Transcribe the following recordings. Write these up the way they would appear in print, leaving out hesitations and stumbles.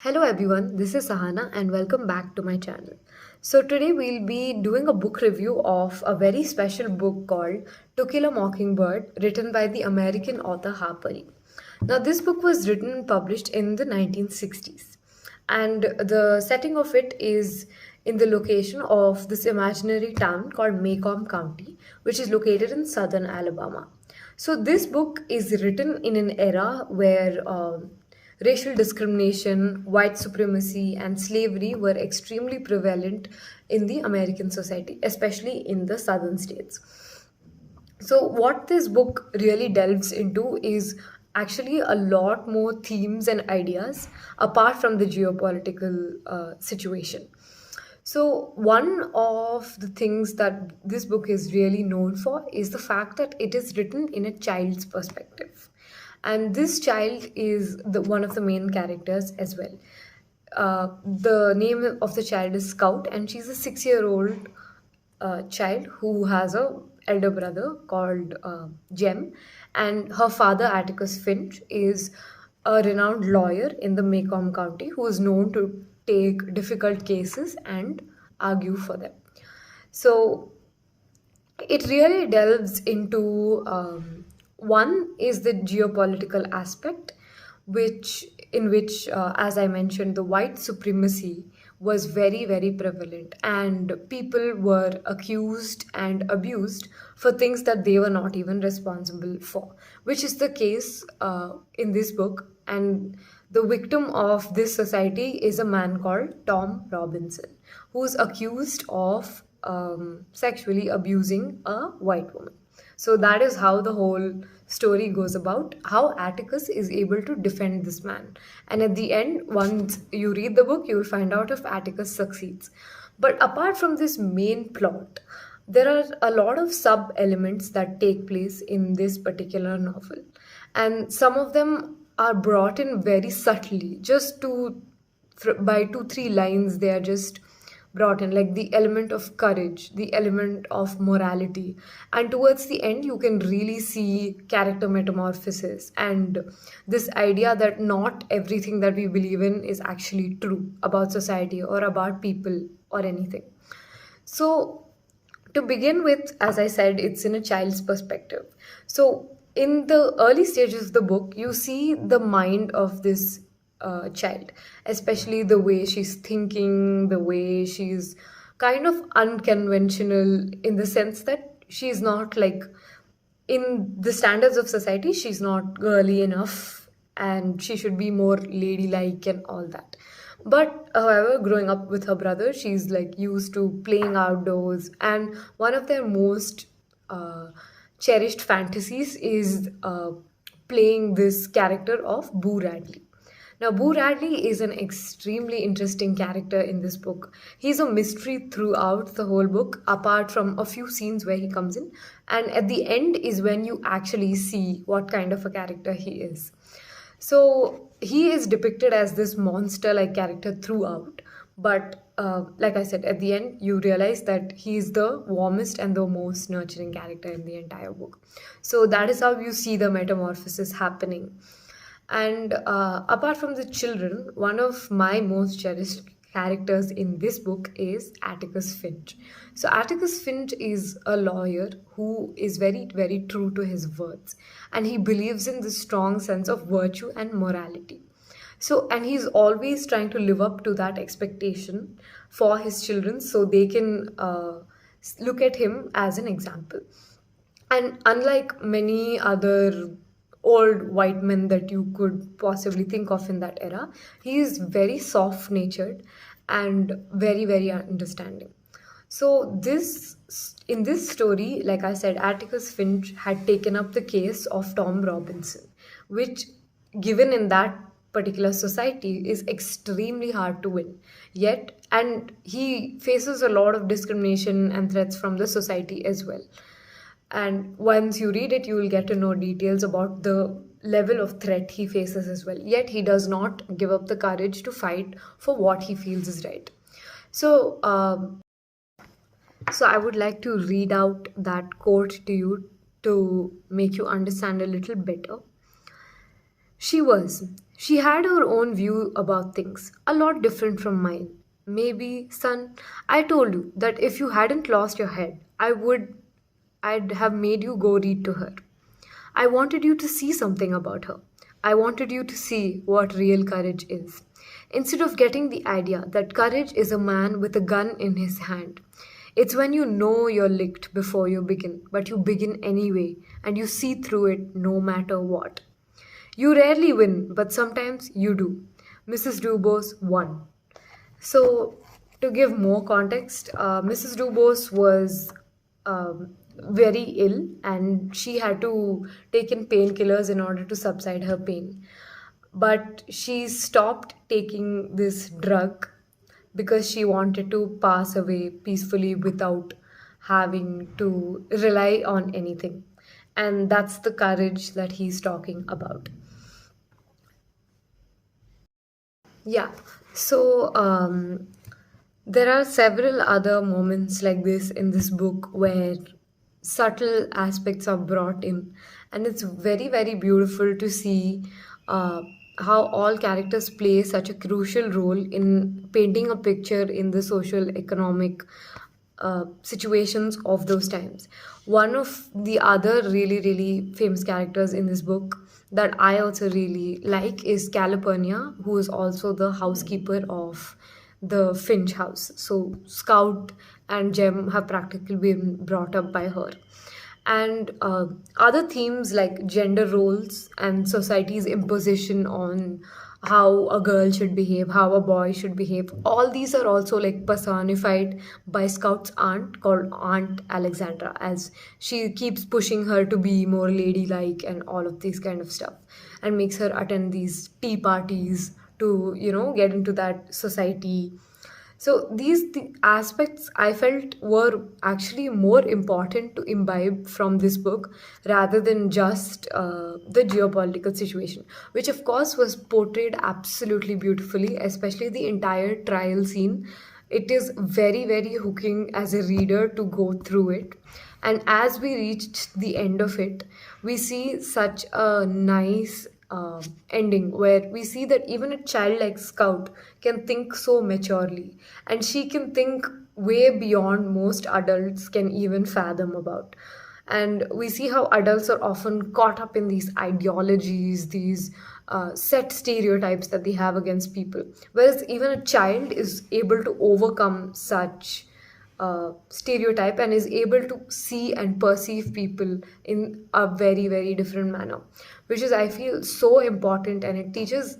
Hello everyone, this is Sahana and welcome back to my channel. So today we'll be doing a book review of a very special book called To Kill a Mockingbird, written by the American author Harper Lee. Now this book was written and published in the 1960s, and the setting of it is in the location of this imaginary town called Macomb County, which is located in southern Alabama. So this book is written in an era where racial discrimination, white supremacy, and slavery were extremely prevalent in the American society, especially in the southern states. So, what this book really delves into is actually a lot more themes and ideas apart from the geopolitical situation. So, one of the things that this book is really known for is the fact that it is written in a child's perspective. And this child is one of the main characters as well. The name of the child is Scout, and she's a 6-year-old child who has a elder brother called Jem, and her father Atticus Finch is a renowned lawyer in the Macomb County who is known to take difficult cases and argue for them. So it really delves into one is the geopolitical aspect, which in which, as I mentioned, the white supremacy was very prevalent, and people were accused and abused for things that they were not even responsible for, which is the case in this book. And the victim of this society is a man called Tom Robinson, who's accused of sexually abusing a white woman. So that is how the whole story goes about, how Atticus is able to defend this man. And at the end, once you read the book, you will find out if Atticus succeeds. But apart from this main plot, there are a lot of sub elements that take place in this particular novel. And some of them are brought in very subtly, just by 2 3 lines, they are just brought in, like the element of courage, the element of morality, and towards the end you can really see character metamorphosis and this idea that not everything that we believe in is actually true about society or about people or anything. So to begin with, as I said, it's in a child's perspective. So in the early stages of the book, you see the mind of this child, especially the way she's thinking, the way she's kind of unconventional, in the sense that she's not like, in the standards of society, she's not girly enough and she should be more ladylike and all that. But however, growing up with her brother, she's like used to playing outdoors, and one of their most cherished fantasies is playing this character of Boo Radley. Now, Boo Radley is an extremely interesting character in this book. He's a mystery throughout the whole book, apart from a few scenes where he comes in. And at the end is when you actually see what kind of a character he is. So he is depicted as this monster-like character throughout. But like I said, at the end, you realize that he's the warmest and the most nurturing character in the entire book. So that is how you see the metamorphosis happening. And apart from the children, one of my most cherished characters in this book is Atticus Finch. So Atticus Finch is a lawyer who is very true to his words, and he believes in this strong sense of virtue and morality. So, and he's always trying to live up to that expectation for his children so they can look at him as an example. And unlike many other old white men that you could possibly think of in that era, he is very soft natured and very understanding. So this, in this story, like I said, Atticus Finch had taken up the case of Tom Robinson, which, given in that particular society, is extremely hard to win. Yet, and he faces a lot of discrimination and threats from the society as well. And once you read it, you will get to know details about the level of threat he faces as well. Yet he does not give up the courage to fight for what he feels is right. So, so I would like to read out that quote to you to make you understand a little better. She was. She had her own view about things, a lot different from mine. Maybe, son, I told you that if you hadn't lost your head, I'd have made you go read to her. I wanted you to see something about her. I wanted you to see what real courage is. Instead of getting the idea that courage is a man with a gun in his hand. It's when you know you're licked before you begin, but you begin anyway, and you see through it no matter what. You rarely win, but sometimes you do. Mrs. Dubose won. So, to give more context, Mrs. Dubose was very ill and she had to take in painkillers in order to subside her pain. But she stopped taking this drug because she wanted to pass away peacefully without having to rely on anything. And that's the courage that he's talking about. Yeah. So there are several other moments like this in this book where subtle aspects are brought in, and it's very, very beautiful to see uh, how all characters play such a crucial role in painting a picture in the social economic situations of those times. One of the other really, really famous characters in this book that I also really like is California, who is also the housekeeper of the Finch house. So Scout and Jem have practically been brought up by her. And other themes like gender roles and society's imposition on how a girl should behave, how a boy should behave, all these are also like personified by Scout's aunt called Aunt Alexandra, as she keeps pushing her to be more ladylike and all of this kind of stuff, and makes her attend these tea parties to, get into that society. So these aspects I felt were actually more important to imbibe from this book rather than just the geopolitical situation, which of course was portrayed absolutely beautifully, especially the entire trial scene. It is very, very hooking as a reader to go through it. And as we reached the end of it, we see such a nice ending where we see that even a child like Scout can think so maturely, and she can think way beyond most adults can even fathom about. And we see how adults are often caught up in these ideologies, these set stereotypes that they have against people, whereas even a child is able to overcome such stereotype and is able to see and perceive people in a very, very different manner, which is, I feel, so important, and it teaches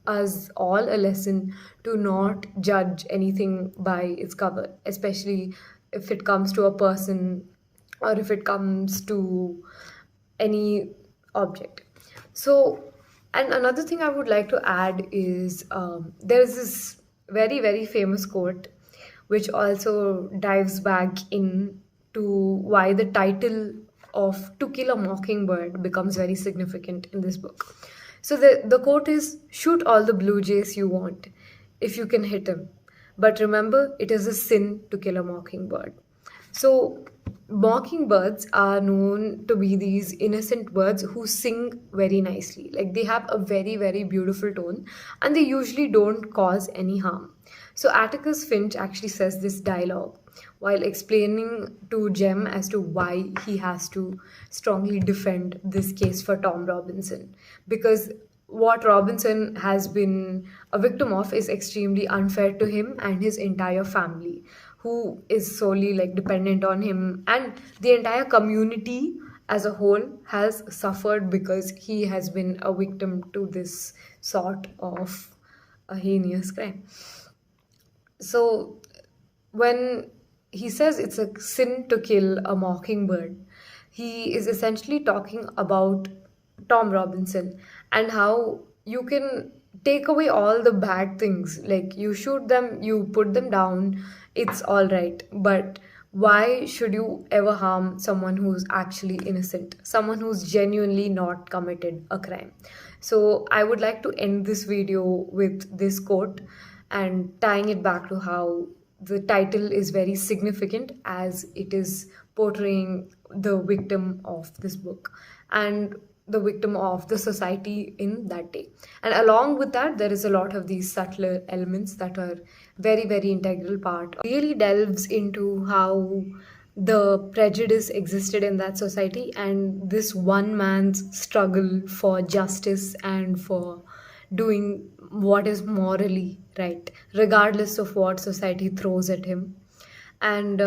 us all a lesson to not judge anything by its cover, especially if it comes to a person or if it comes to any object. So, and another thing I would like to add is there's this very, very famous quote which also dives back into why the title of To Kill a Mockingbird becomes very significant in this book. So the quote is, shoot all the blue jays you want if you can hit him. But remember, it is a sin to kill a mockingbird. So, mockingbirds are known to be these innocent birds who sing very nicely. Like they have a very, very beautiful tone and they usually don't cause any harm. So, Atticus Finch actually says this dialogue while explaining to Jem as to why he has to strongly defend this case for Tom Robinson. Because what Robinson has been a victim of is extremely unfair to him and his entire family, who is solely like dependent on him, and the entire community as a whole has suffered because he has been a victim to this sort of a heinous crime. So when he says it's a sin to kill a mockingbird, he is essentially talking about Tom Robinson and how you can take away all the bad things. Like you shoot them, you put them down, it's all right. But why should you ever harm someone who's actually innocent, someone who's genuinely not committed a crime? So I would like to end this video with this quote and tying it back to how the title is very significant as it is portraying the victim of this book. And the victim of the society in that day. And along with that, there is a lot of these subtler elements that are very, very integral part. Really delves into how the prejudice existed in that society and this one man's struggle for justice and for doing what is morally right, regardless of what society throws at him. And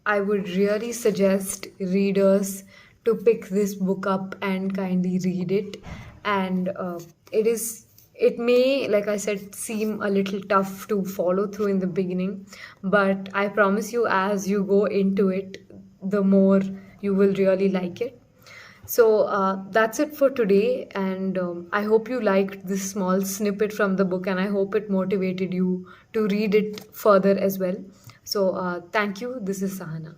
I would really suggest readers to pick this book up and kindly read it. And it is, it may, like I said, seem a little tough to follow through in the beginning, but I promise you, as you go into it, the more you will really like it. So that's it for today, and I hope you liked this small snippet from the book, and I hope it motivated you to read it further as well. So thank you. This is Sahana.